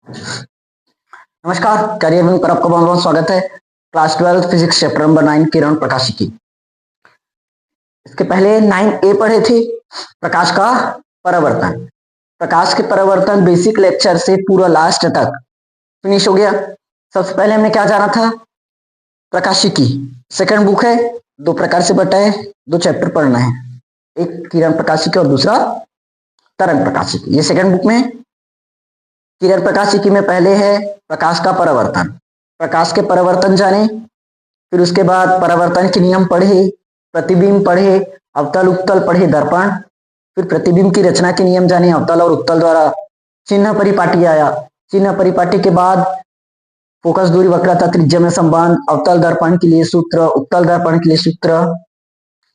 नमस्कार, career wing पर आपका बहुत बहुत स्वागत है। क्लास 12 फिजिक्स चैप्टर नंबर 9 किरण प्रकाशिकी। इसके पहले 9A पढ़े थे, प्रकाश का परावर्तन। प्रकाश के परावर्तन बेसिक लेक्चर से पूरा लास्ट तक फिनिश हो गया। सबसे पहले हमने क्या जाना था? प्रकाशिकी सेकंड बुक है, दो प्रकार से बटा है, दो चैप्टर पढ़ना है, एक किरण प्रकाशिकी और दूसरा तरंग प्रकाशिकी। ये सेकंड बुक में। किरण प्रकाशिकी में पहले है प्रकाश का परावर्तन। प्रकाश के परावर्तन जाने, फिर उसके बाद परावर्तन के नियम पढ़े, प्रतिबिंब पढ़े, अवतल उत्तल पढ़े, दर्पण, फिर प्रतिबिंब की रचना के नियम जाने, अवतल और उत्तल द्वारा चिन्ह परिपाटी आया। चिन्ह परिपाटी के बाद फोकस दूरी वक्रता त्रिज्या में संबंध, अवतल दर्पण के लिए सूत्र, उत्तल दर्पण के लिए सूत्र,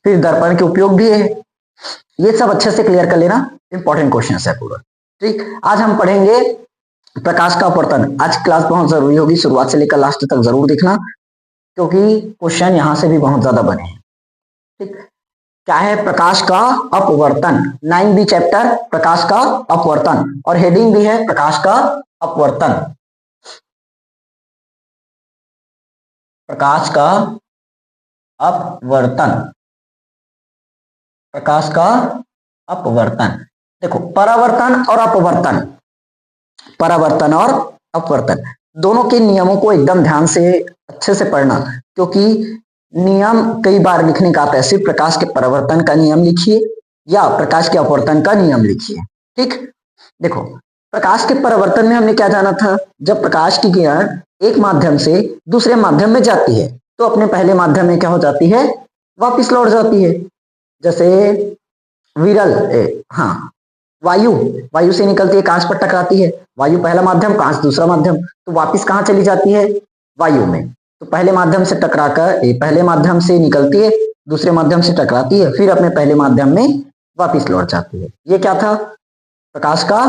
फिर दर्पण के उपयोग भी है। ये सब अच्छे से क्लियर कर लेना, इंपॉर्टेंट क्वेश्चन है पूरा। ठीक, आज हम पढ़ेंगे प्रकाश का अपवर्तन। आज क्लास बहुत जरूरी होगी, शुरुआत से लेकर लास्ट तक जरूर देखना, क्योंकि क्वेश्चन यहां से भी बहुत ज्यादा बने हैं। ठीक, क्या है प्रकाश का अपवर्तन? 9B चैप्टर प्रकाश का अपवर्तन, और हेडिंग भी है प्रकाश का अपवर्तन। प्रकाश का अपवर्तन, प्रकाश का अपवर्तन। देखो, परावर्तन और अपवर्तन, परावर्तन और अपवर्तन दोनों के नियमों को एकदम ध्यान से अच्छे से पढ़ना, क्योंकि नियम कई बार लिखने का आता है। सिर्फ प्रकाश के परावर्तन का नियम लिखिए या प्रकाश के अपवर्तन का नियम लिखिए। ठीक, देखो, प्रकाश के परावर्तन में हमने क्या जाना था? जब प्रकाश की किरण एक माध्यम से दूसरे माध्यम में जाती है तो अपने पहले माध्यम में क्या हो जाती है? वापिस लौट जाती है। जैसे विरल वायु, वायु से निकलती है, कांच पर टकराती है। वायु पहला माध्यम, कांच दूसरा माध्यम, तो वापिस कहाँ चली जाती है? वायु में। तो पहले माध्यम से टकराकर पहले माध्यम से निकलती है, दूसरे माध्यम से टकराती है, फिर अपने पहले माध्यम में वापिस लौट जाती है। ये क्या था? प्रकाश का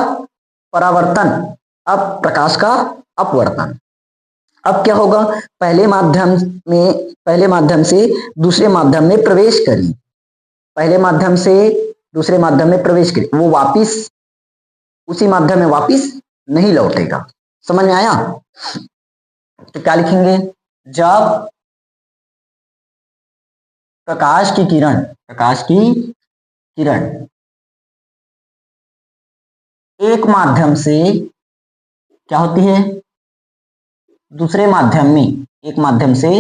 परावर्तन। अब प्रकाश का अपवर्तन। अब क्या होगा? पहले माध्यम से दूसरे माध्यम में प्रवेश करी, पहले माध्यम से दूसरे माध्यम में प्रवेश करी, वो वापिस उसी माध्यम में वापिस नहीं लौटेगा। समझ में आया? तो क्या लिखेंगे? जब प्रकाश की किरण एक माध्यम से क्या होती है? दूसरे माध्यम में, एक माध्यम से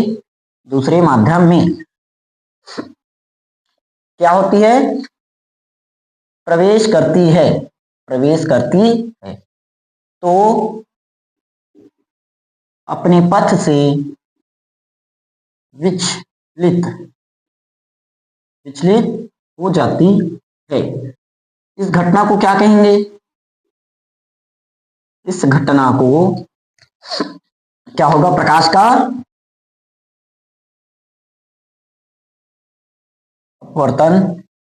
दूसरे माध्यम में क्या होती है? प्रवेश करती है, तो अपने पथ से विचलित हो जाती है। इस घटना को क्या कहेंगे? इस घटना को क्या होगा? प्रकाश का अपवर्तन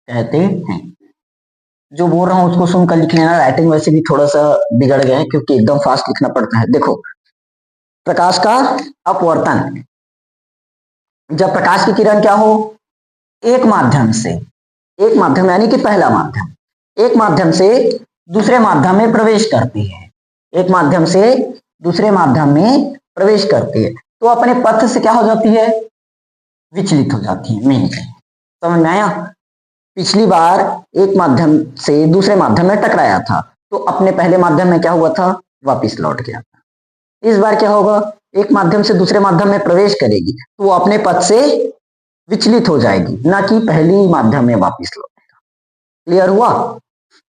कहते हैं। जो बोल रहा हूं उसको सुनकर लिख लेना। राइटिंग वैसे भी थोड़ा सा बिगड़ गया है, क्योंकि एकदम फास्ट लिखना पड़ता है। देखो, प्रकाश का अपवर्तन, जब प्रकाश की किरण क्या हो? एक माध्यम यानी कि पहला माध्यम, एक माध्यम से दूसरे माध्यम में प्रवेश करती है, एक माध्यम से दूसरे माध्यम में प्रवेश करती है, तो अपने पथ से क्या हो जाती है? विचलित हो जाती है। मेन समझ में आया? पिछली बार एक माध्यम से दूसरे माध्यम में टकराया था, तो अपने पहले माध्यम में क्या हुआ था? वापिस लौट गया था। इस बार क्या होगा? एक माध्यम से दूसरे माध्यम में प्रवेश करेगी, तो वो अपने पथ से विचलित हो जाएगी, ना कि पहली माध्यम में वापिस लौटेगा। क्लियर हुआ?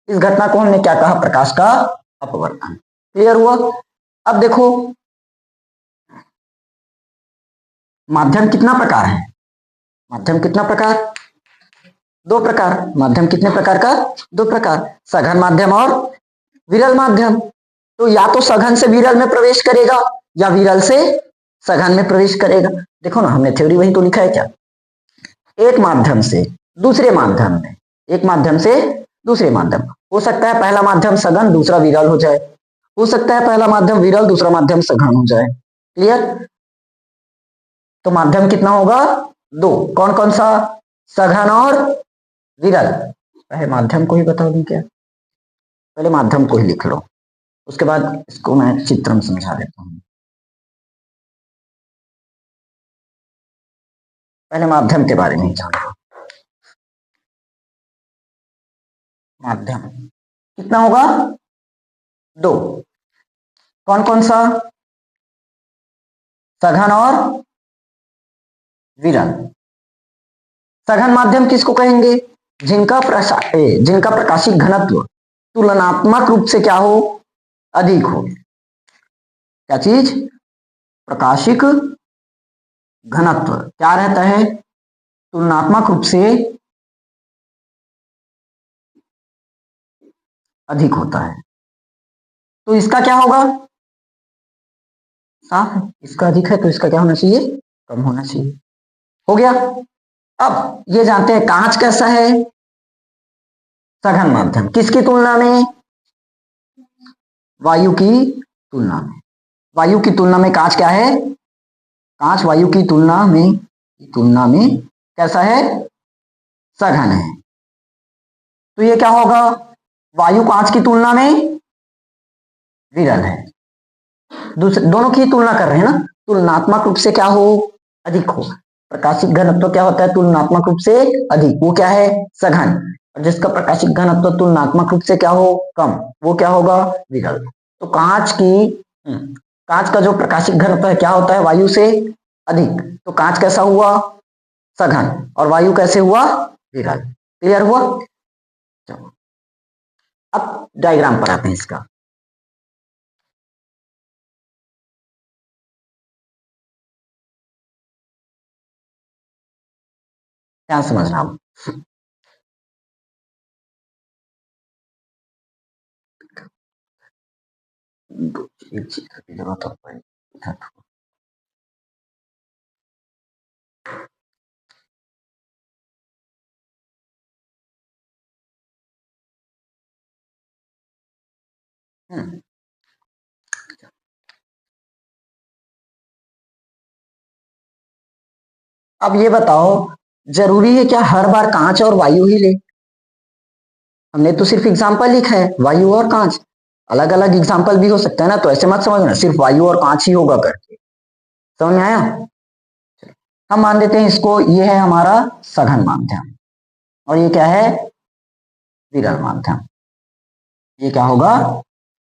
इस घटना को हमने क्या कहा? प्रकाश का अपवर्तन। क्लियर हुआ? अब देखो, माध्यम कितना प्रकार है? माध्यम कितना प्रकार? दो प्रकार। माध्यम कितने प्रकार का? दो प्रकार, सघन माध्यम और विरल माध्यम। तो या तो सघन से विरल में प्रवेश करेगा या विरल से सघन में प्रवेश करेगा। देखो ना, हमने थ्योरी वही तो लिखा है क्या? एक माध्यम से दूसरे माध्यम में, एक माध्यम से दूसरे माध्यम, हो सकता है पहला माध्यम सघन दूसरा विरल हो जाए, हो सकता है पहला माध्यम विरल दूसरा माध्यम सघन हो जाए। क्लियर? तो माध्यम कितना होगा? दो। कौन कौन सा? सघन और विरल। पहले माध्यम को ही बता दूं क्या? पहले माध्यम को ही लिख लो। उसके बाद इसको मैं चित्र में समझा देता हूं। पहले माध्यम के बारे में ही जान लो। माध्यम कितना होगा? 2। कौन कौन सा? सघन और विरल। सघन माध्यम किसको कहेंगे? जिनका प्रकाशिक घनत्व तुलनात्मक रूप से क्या हो? अधिक हो। क्या चीज? प्रकाशिक घनत्व क्या रहता है? तुलनात्मक रूप से अधिक होता है। तो इसका क्या होगा? साफ है, इसका अधिक है तो इसका क्या होना चाहिए? कम होना चाहिए। हो गया। अब ये जानते हैं कांच कैसा है? सघन माध्यम। किसकी तुलना में? वायु की तुलना में। वायु की तुलना में कांच क्या है? कांच वायु की तुलना में कैसा है? सघन है। तो ये क्या होगा? वायु कांच की तुलना में विरल है। दोनों की तुलना कर रहे हैं ना, तुलनात्मक रूप से क्या हो? अधिक हो। प्रकाशिक घनत्व क्या होता है? तुलनात्मक रूप से अधिक, वो क्या है? सघन। और जिसका प्रकाशिक घनत्व तुलनात्मक रूप से क्या हो? कम, वो क्या होगा? विरल। तो कांच का जो प्रकाशिक घनत्व है क्या होता है? वायु से अधिक। तो कांच कैसा हुआ? सघन। और वायु कैसे हुआ? विरल। क्लियर हुआ? चलो अब डायग्राम पर आते हैं इसका। क्या समझना आप? एक चीज की जरूरत है। अब ये बताओ, जरूरी है क्या हर बार कांच और वायु ही ले? हमने तो सिर्फ एग्जाम्पल लिखा है, वायु और कांच। अलग अलग एग्जाम्पल भी हो सकता है ना, तो ऐसे मत समझना सिर्फ वायु और कांच ही होगा करके। समझ में आया? हम मान देते हैं इसको, ये है हमारा सघन माध्यम और ये क्या है? विरल माध्यम। ये क्या होगा?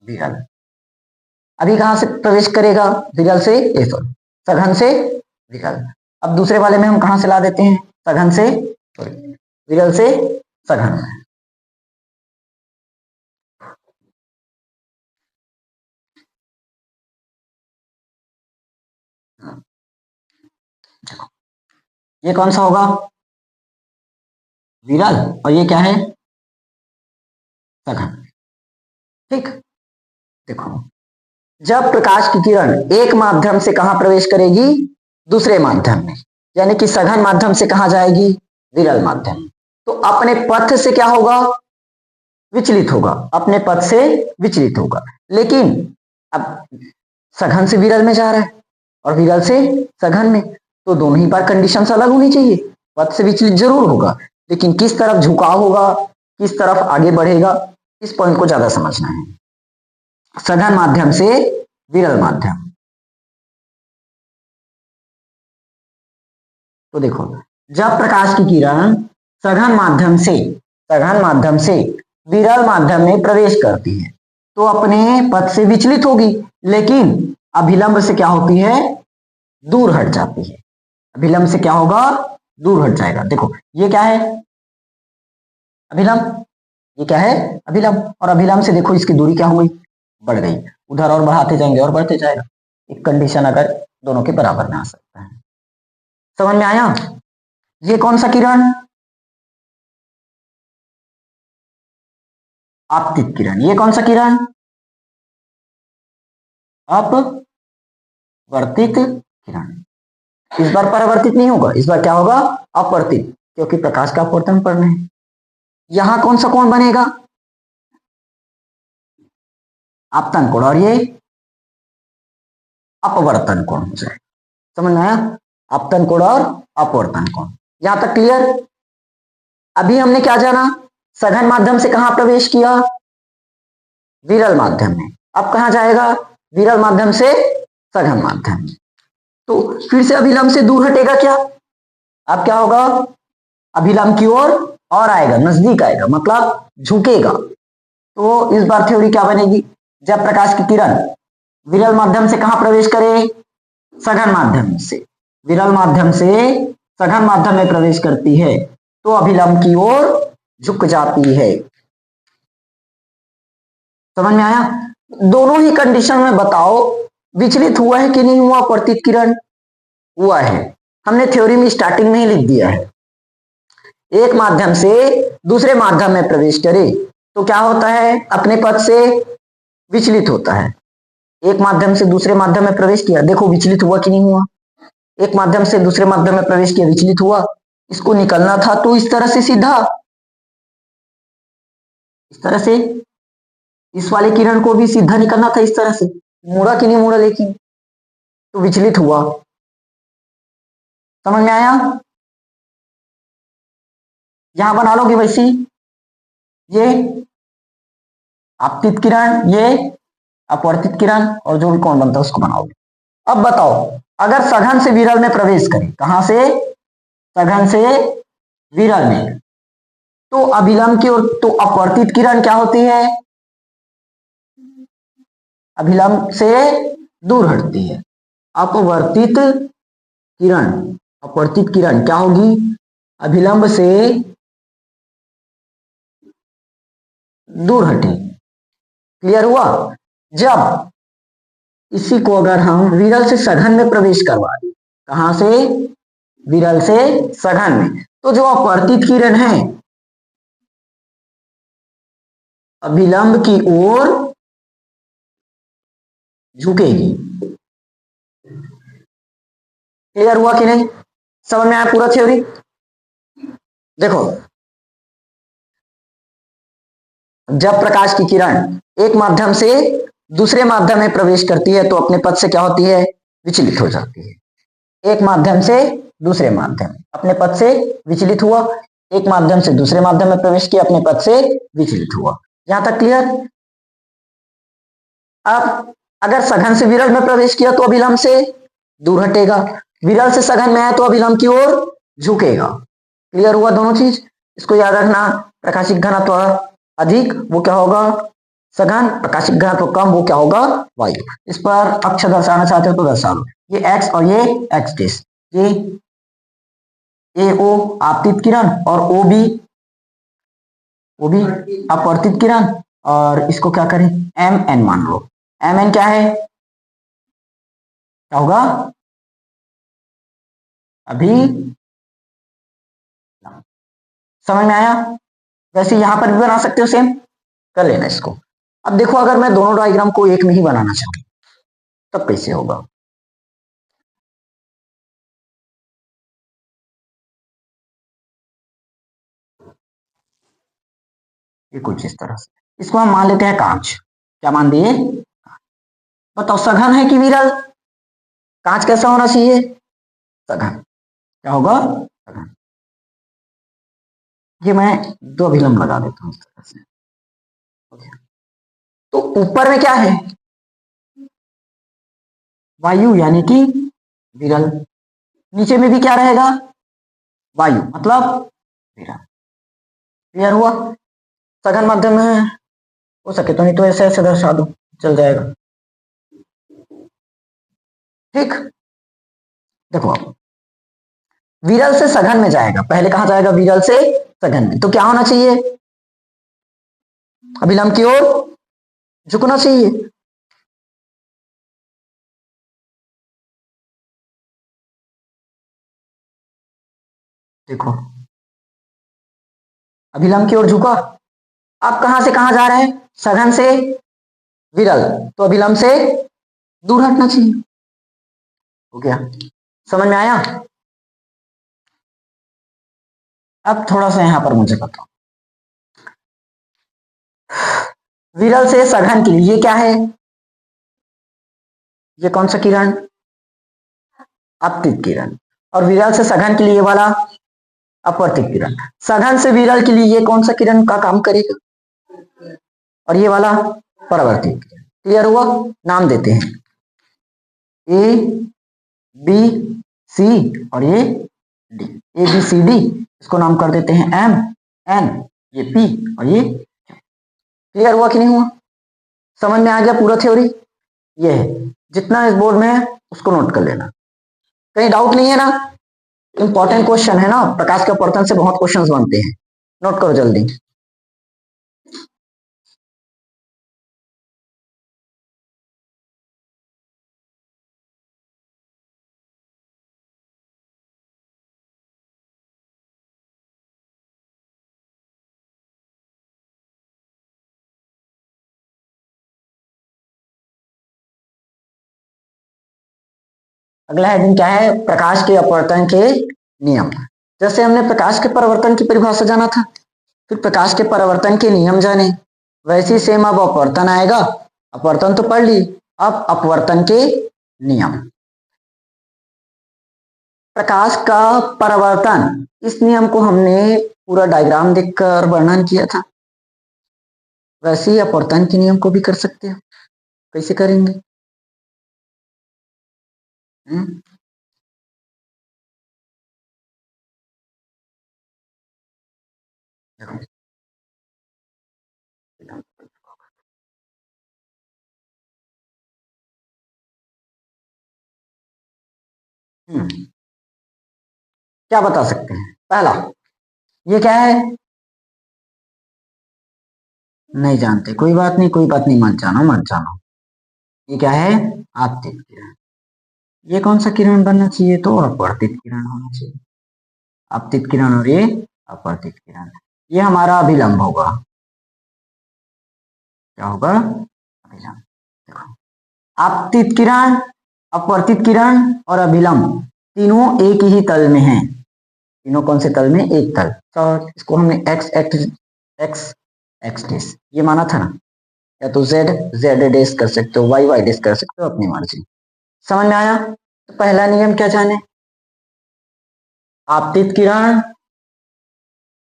विरल। अभी कहां से प्रवेश करेगा? विरल से सघन से विरल। अब दूसरे वाले में हम कहां से ला देते हैं? सघन से विरल से सघन में। ये कौन सा होगा? विरल। और ये क्या है? सघन। ठीक। देखो, जब प्रकाश की किरण एक माध्यम से कहां प्रवेश करेगी? दूसरे माध्यम में। यानी कि सघन माध्यम से कहां जाएगी? विरल माध्यम में। तो अपने पथ से क्या होगा? विचलित होगा। अपने पथ से विचलित होगा। लेकिन अब सघन से विरल में जा रहा है और विरल से सघन में, तो दोनों ही बार कंडीशंस अलग होनी चाहिए। पथ से विचलित जरूर होगा, लेकिन किस तरफ झुकाव होगा, किस तरफ आगे बढ़ेगा, इस पॉइंट को ज्यादा समझना है। सघन माध्यम से विरल माध्यम। तो देखो, जब प्रकाश की किरण सघन माध्यम से विरल माध्यम में प्रवेश करती है तो अपने पथ से विचलित होगी, लेकिन अभिलंब से क्या होती है? दूर हट जाती है। अभिलंब से क्या होगा? दूर हट जाएगा। देखो ये क्या है? अभिलंब। ये क्या है? अभिलंब। और अभिलंब से देखो इसकी दूरी क्या हुई? बढ़ गई। उधर और बढ़ाते जाएंगे और बढ़ते जाएगा। एक कंडीशन अगर दोनों के बराबर में आ सकता है। समझ में आया? ये कौन सा किरण? आपतित किरण। ये कौन सा किरण? अपवर्तित किरण। इस बार परावर्तित नहीं होगा, इस बार क्या होगा? अपवर्तित, क्योंकि प्रकाश का अपवर्तन पढ़ना है। यहां कौन सा कोण बनेगा? आपतन कोण। और ये अपवर्तन कोण हो जाएगा। समझ में आया? आपतन कोण और अपवर्तन कोण। यहां तक क्लियर? अभी हमने क्या जाना? सघन माध्यम से कहां प्रवेश किया? विरल माध्यम में। अब कहाँ जाएगा? विरल माध्यम से सघन माध्यम। तो फिर से अभिलंब से दूर हटेगा क्या? अब क्या होगा? अभिलंब की ओर और आएगा, नजदीक आएगा, मतलब झुकेगा। तो इस बार थ्योरी क्या बनेगी? जब प्रकाश की किरण विरल माध्यम से कहां प्रवेश करे? सघन माध्यम से। विरल माध्यम से सघन माध्यम में प्रवेश करती है तो अभिलंब की ओर झुक जाती है। समझ में आया? दोनों ही कंडीशन में बताओ विचलित हुआ है कि नहीं हुआ अपवर्तित किरण? हुआ है। हमने थ्योरी में स्टार्टिंग में ही लिख दिया है। एक माध्यम से दूसरे माध्यम में प्रवेश करे तो क्या होता है? अपने पथ से विचलित होता है। एक माध्यम से दूसरे माध्यम में प्रवेश किया, देखो विचलित हुआ कि नहीं हुआ? एक माध्यम से दूसरे माध्यम में प्रवेश किया, विचलित हुआ। इसको निकलना था तो इस तरह से सीधा, इस तरह से इस वाले किरण को भी सीधा निकलना था, इस तरह से। मुड़ा कि नहीं मुड़ा? लेकिन तो विचलित हुआ। समझ में आया? यहां बना लोगे वैसी, ये आपतित किरण, ये अपवर्तित किरण, और जो भी कौन बनता है उसको बनाओगे। अब बताओ, अगर सघन से विरल में प्रवेश करें, कहां से? सघन से विरल में, तो अभिलंब की ओर, तो अपवर्तित किरण क्या होती है? अभिलंब से दूर हटती है। अपवर्तित किरण, अपवर्तित किरण क्या होगी? अभिलंब से दूर हटे। क्लियर हुआ? जब इसी को अगर हम विरल से सघन में प्रवेश करवा दें, कहां से? विरल से सघन में, तो जो अपवर्तित किरण है अभिलंब की ओर झुकेगी। क्लियर हुआ कि नहीं? समझ में आया पूरा थ्योरी? देखो, जब प्रकाश की किरण एक माध्यम से दूसरे माध्यम में प्रवेश करती है तो अपने पथ से क्या होती है? विचलित हो जाती है। एक माध्यम से दूसरे माध्यम, अपने पथ से विचलित हुआ। एक माध्यम से दूसरे माध्यम में प्रवेश किया, अपने पथ से विचलित हुआ। यहां तक क्लियर? अब अगर सघन से विरल में प्रवेश किया तो अभिलंब से दूर हटेगा, विरल से सघन में आया तो अभिलंब की ओर झुकेगा। क्लियर हुआ दोनों चीज? इसको याद रखना, प्रकाशिक घनत्व अधिक वो क्या होगा? सघन, प्रकाशिक घनत्व कम वो क्या होगा? वायु। इस पर अक्ष दर्शाना चाहते हो तो दर्शा लो, ये एक्स और ये एक्स डेश, ये ए ओ आपतित किरण और ओ बी अपवर्तित किरण, और इसको क्या करें? एम एन मान लो। एम एन क्या है? क्या होगा? अभी समझ में आया? वैसे यहां पर भी बना सकते हो, सेम कर लेना इसको। अब देखो, अगर मैं दोनों डायग्राम को एक में ही बनाना चाहूँ तब कैसे होगा? ये कुछ इस तरह से, इसको हम मान लेते हैं कांच। क्या मान दिए? बताओ सघन है कि विरल? कांच कैसा होना चाहिए? सघन। क्या होगा? सघन। ये मैं दो अभिलंब लगा देता हूं इस तरह से। तो ऊपर में क्या है? वायु यानी कि विरल। नीचे में भी क्या रहेगा? वायु मतलब विरल। क्लियर हुआ? सघन माध्यम में हो सके तो, नहीं तो ऐसे ऐसे दर्शा दो, चल जाएगा। ठीक, देखो अब विरल से सघन में जाएगा, पहले कहां जाएगा? विरल से सघन में, तो क्या होना चाहिए? अभिलंब की ओर झुकना चाहिए। देखो, अभिलंब की ओर झुका। अब कहां से कहां जा रहे हैं? सघन से विरल, तो अभिलंब से दूर हटना चाहिए। हो गया? समझ में आया? अब थोड़ा सा यहां पर मुझे बताओ, विरल से सघन के लिए ये क्या है? ये कौन सा किरण? आपतित किरण। और विरल से सघन के लिए वाला अपवर्तित किरण। सघन से विरल के लिए ये कौन सा किरण का काम करेगा? और ये वाला परावर्तित किरण। क्लियर हुआ? नाम देते हैं ए बी सी और ये D, A B C D, इसको नाम कर देते हैं एम एन, ये पी और ये। क्लियर हुआ कि नहीं हुआ? समझ में आ गया पूरा थ्योरी? ये है, जितना इस बोर्ड में है उसको नोट कर लेना, कहीं डाउट नहीं है ना? इंपॉर्टेंट क्वेश्चन है ना, प्रकाश के अपवर्तन से बहुत क्वेश्चंस बनते हैं, नोट करो जल्दी। अगला हेडिंग क्या है? प्रकाश के अपवर्तन के नियम। जैसे हमने प्रकाश के परावर्तन की परिभाषा जाना था, फिर प्रकाश के परावर्तन के नियम जाने, वैसे सेम अब अपवर्तन आएगा। अपवर्तन तो पढ़ ली, अब अपवर्तन के नियम। प्रकाश का परावर्तन, इस नियम को हमने पूरा डायग्राम देखकर वर्णन किया था। वैसे ही अपवर्तन के नियम को भी कर सकते हो। कैसे करेंगे? क्या बता सकते हैं? पहला, ये क्या है? नहीं जानते, कोई बात नहीं, कोई बात नहीं, मत जानो मत जानो। ये क्या है? आपतित किरण। ये कौन सा किरण बनना चाहिए? तो अपवर्तित किरण होना चाहिए। आपतित किरण और ये अपवर्तित किरण, ये हमारा अभिलंब होगा। क्या होगा? अभिलंब। देखो, आपतित किरण, अपवर्तित किरण और अभिलंब तीनों एक ही तल में हैं। तीनों कौन से तल में? एक तल। तो इसको हमने एक्स एक्स एक्स एक्स डेस ये माना था ना, या तो जेड जेड डेस कर सकते हो, वाई वाई डेस कर सकते हो, अपनी मर्जी। समझ में आया? तो पहला नियम क्या जाने? आपतित किरण,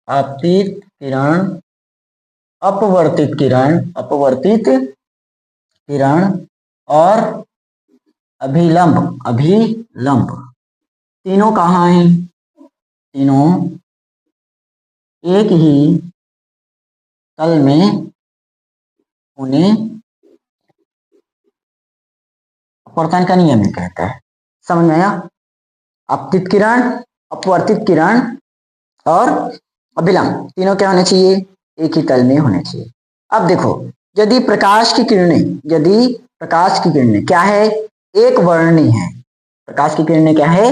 आपतित किरण, अपवर्तित किरण, अपवर्तित किरण और अभिलंब, अभिलंब तीनों कहाँ हैं? तीनों एक ही तल में होने अपवर्तन का नियम ही कहता है। समझ में आया? आपतित किरण, अपवर्तित किरण और अभिलंब तीनों क्या होने चाहिए? एक ही तल में होने चाहिए। अब देखो, यदि प्रकाश की किरणें, यदि प्रकाश की किरणें क्या है? एक वर्णी है। प्रकाश की किरणें क्या है?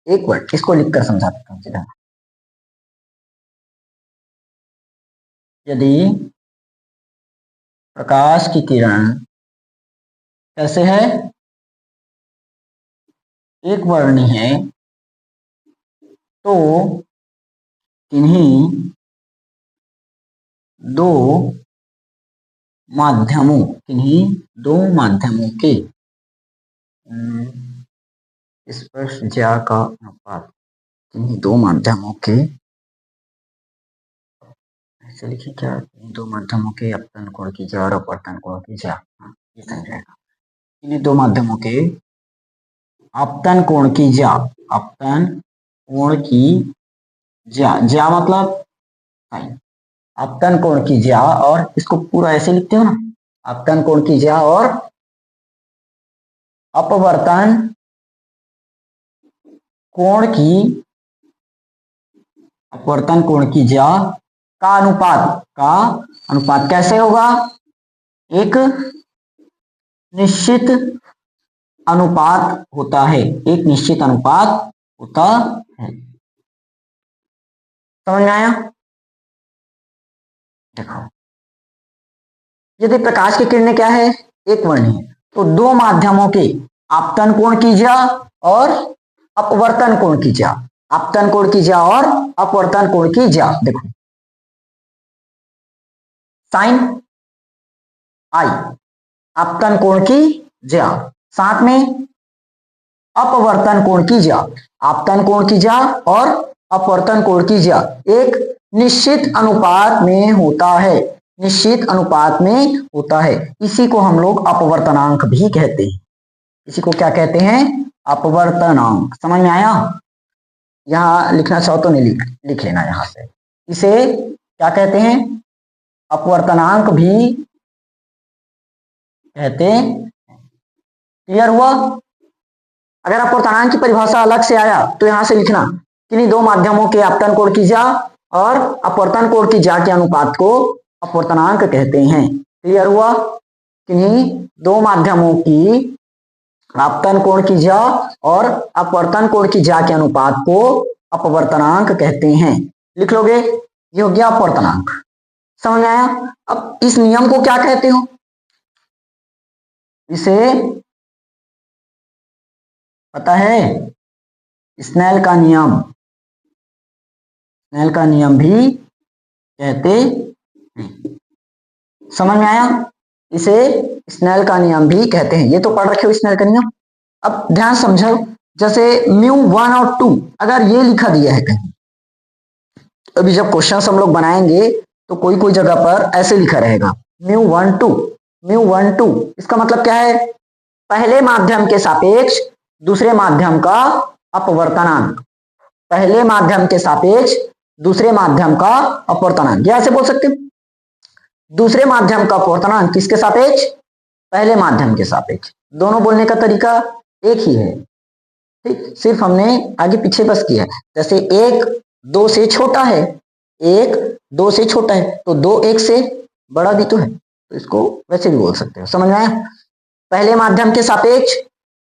एक वर्ण। इसको लिखकर समझाता हूं सीधा। यदि प्रकाश की किरण कैसे है? एक वर्णी है, तो किन्हीं दो माध्यमों, किन्हीं दो माध्यमों के स्पर्श ज्या का अनुपात, किन्हीं दो माध्यमों के, ऐसे लिखिए क्या? दो माध्यमों के अपतन कोण की ज्या और अपवर्तन कोण की ज्या, ये समझेगा। किन्हीं दो माध्यमों के अपतन कोण की ज्या, अपतन कोण की ज्या, ज्या मतलब साइन, अपतन कोण की ज्या, और इसको पूरा ऐसे लिखते हो ना, अपतन कोण की ज्या और अपवर्तन कोण की, अपवर्तन कोण की ज्या का अनुपात, का अनुपात कैसे होगा? एक निश्चित अनुपात होता है, एक निश्चित अनुपात होता है। समझ में आया? देखो, यदि प्रकाश की किरणें क्या है? एक वर्णी है, तो दो माध्यमों के आपतन कोण की ज्या और अपवर्तन कोण की ज्या, आपतन कोण की ज्या और अपवर्तन कोण की ज्या। देखो, साइन आई, आपतन कोण की ज्या, साथ में अपवर्तन कोण की ज्या, आपतन कोण की ज्या और अपवर्तन कोण की ज्या एक निश्चित अनुपात में होता है। निश्चित अनुपात में होता है। इसी को हम लोग अपवर्तनांक भी कहते हैं। इसी को क्या कहते हैं? अपवर्तनांक। समझ में आया? यहाँ लिखना चाहो तो नहीं लिख लेना यहां से। इसे क्या कहते हैं? अपवर्तनांक भी कहते हैं। क्लियर हुआ? अगर अपवर्तनांक की परिभाषा अलग से आया तो यहां से लिखना किन्हीं दो माध्यमों के आपतन कोण की ज्या और अपवर्तन कोण की ज्या के अनुपात को अपवर्तनांक कहते हैं। क्लियर हुआ? किन्हीं दो माध्यमों की आपतन कोण की ज्या और अपवर्तन कोण की ज्या के अनुपात को अपवर्तनांक कहते हैं। लिख लोगे? ये हो गया अपवर्तनांक। समझ में आया? अब इस नियम को क्या कहते हो? इसे पता है? स्नेल का नियम। स्नेल का नियम भी कहते हैं। समझ में आया? इसे स्नेल का नियम भी कहते हैं। ये तो पढ़ रखे हो स्नेल का नियम। अब ध्यान समझो, जैसे μ1 और 2 अगर ये लिखा दिया है कहीं, अभी जब क्वेश्चन हम लोग बनाएंगे तो कोई कोई जगह पर ऐसे लिखा रहेगा μ12। इसका मतलब क्या है? पहले माध्यम के सापेक्ष दूसरे माध्यम का अपवर्तनांक। पहले माध्यम के सापेक्ष दूसरे माध्यम का अपवर्तनांक, या ऐसे बोल सकते हो दूसरे माध्यम का अपवर्तनांक किसके सापेक्ष? पहले माध्यम के सापेक्ष। दोनों बोलने का तरीका एक ही है, ठीक, सिर्फ हमने आगे पीछे बस किया है। जैसे 1 2 से छोटा है, 1 2 से छोटा है तो 2 1 से बड़ा भी तो है, तो इसको वैसे भी बोल सकते हो। समझ में आया? पहले माध्यम के सापेक्ष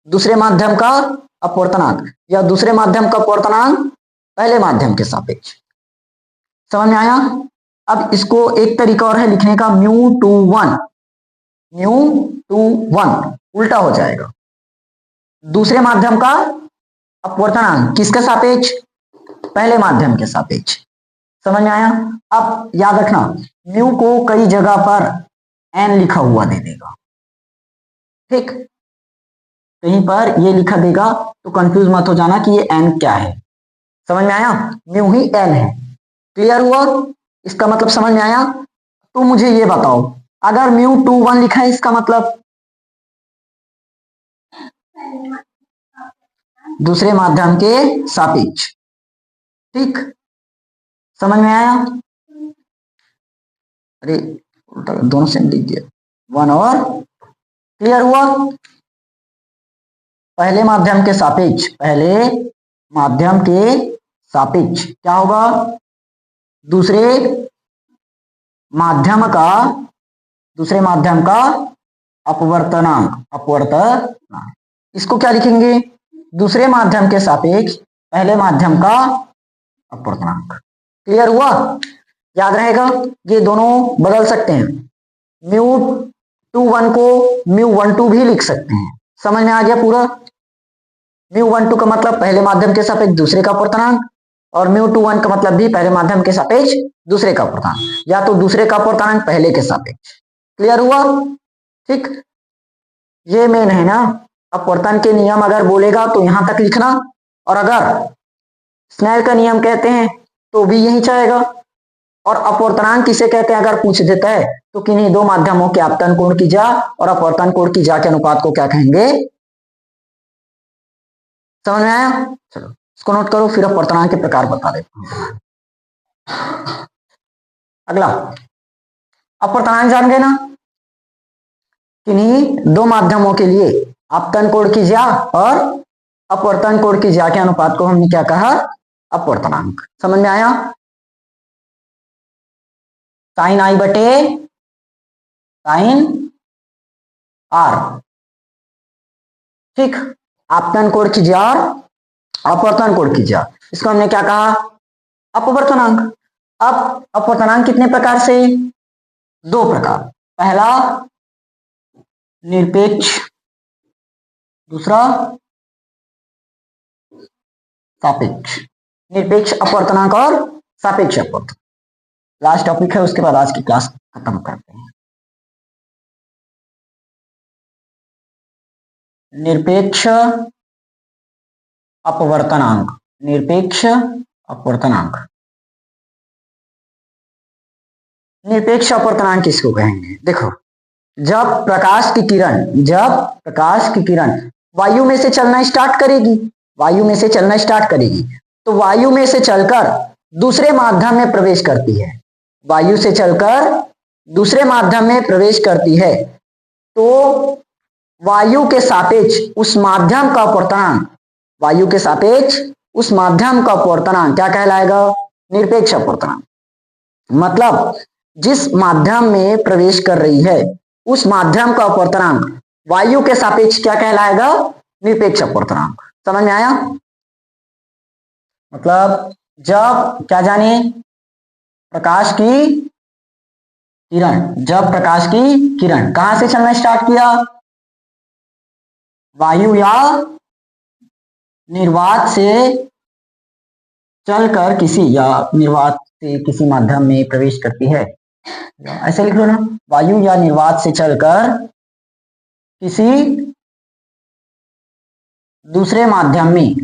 दूसरे माध्यम का अपवर्तनांक या दूसरे माध्यम का अपवर्तनांक पहले माध्यम के सापेक्ष। समझ में आया? अब इसको एक तरीका और है लिखने का, μ21 उल्टा हो जाएगा। दूसरे माध्यम का अपवर्तनांक किसके सापेक्ष? पहले माध्यम के सापेक्ष। समझ में आया? अब याद रखना, म्यू को कई जगह पर n लिखा हुआ दे देगा, ठीक, कहीं पर ये लिखा देगा तो कंफ्यूज मत हो जाना कि ये n क्या है। समझ में आया? म्यू ही n है। क्लियर हुआ? इसका मतलब समझ में आया? तो मुझे ये बताओ, अगर μ21 लिखा है इसका मतलब दूसरे माध्यम के सापेक्ष, ठीक। समझ में आया? अरे दोनों से लिख दिया 1 और। क्लियर हुआ? पहले माध्यम के सापेक्ष, पहले माध्यम के सापेक्ष क्या होगा? दूसरे माध्यम का अपवर्तनांक। इसको क्या लिखेंगे? दूसरे माध्यम के सापेक्ष पहले माध्यम का अपवर्तनांक। क्लियर हुआ? याद रहेगा, ये दोनों बदल सकते हैं। μ21 को μ12 भी लिख सकते हैं। समझ में आ गया पूरा? μ12 का मतलब पहले माध्यम के सापेक्ष दूसरे का अपवर्तनांक, और μ21 का मतलब भी पहले माध्यम के सापेक्ष दूसरे का अपवर्तनांक, या तो दूसरे का अपवर्तनांक पहले के सापेक्ष। क्लियर हुआ? ठीक, ये मेन है ना। अपवर्तन के नियम अगर बोलेगा तो यहां तक लिखना, और अगर स्नेल का नियम कहते हैं तो भी यही चाहेगा। और अपवर्तनांक किसे कहते हैं अगर पूछ देता है तो किन्हीं दो माध्यमों के आपतन कोण की ज्या और अपवर्तन कोण की ज्या के अनुपात को क्या कहेंगे? समझ में आया? चलो इसको नोट करो, फिर अपवर्तनांक के प्रकार बता देता हूं। अगला अपवर्तनांक जान गए ना? किन्हीं दो माध्यमों के लिए आपतन कोण की ज्या और अपवर्तन कोण की ज्या के अनुपात को हमने क्या कहा? अपवर्तनांक। समझ में आया? साइन आई बटे साइन आर, ठीक, आपतन कोण की ज्या और अपवर्तन कोण की ज्या, इसको हमने क्या कहा? अपवर्तनांक। अब अपवर्तनांक कितने प्रकार से? दो प्रकार, पहला निरपेक्ष, दूसरा सापेक्ष। निरपेक्ष अपवर्तनांक और सापेक्ष अपवर्तनांक लास्ट टॉपिक है, उसके बाद आज की क्लास खत्म करते हैं। निरपेक्ष अपवर्तनांक, निरपेक्ष अपवर्तनांक। निरपेक्ष अपवर्तनांक किसको कहेंगे? देखो, जब प्रकाश की किरण वायु में से चलना स्टार्ट करेगी, तो वायु में से चलकर दूसरे माध्यम में प्रवेश करती है, तो वायु के सापेक्ष उस माध्यम का अपवर्तनांक क्या कहलाएगा? निरपेक्ष अपवर्तनांक। मतलब जिस माध्यम में प्रवेश कर रही है उस माध्यम का अपवर्तनांक वायु के सापेक्ष क्या कहलाएगा? निरपेक्ष अपवर्तनांक। समझ में आया? मतलब जब क्या जाने, प्रकाश की किरण कहां से चलना स्टार्ट किया? वायु या निर्वात से चलकर किसी माध्यम में प्रवेश करती है। ऐसे लिख लो ना, वायु या निर्वात से चलकर किसी दूसरे माध्यम में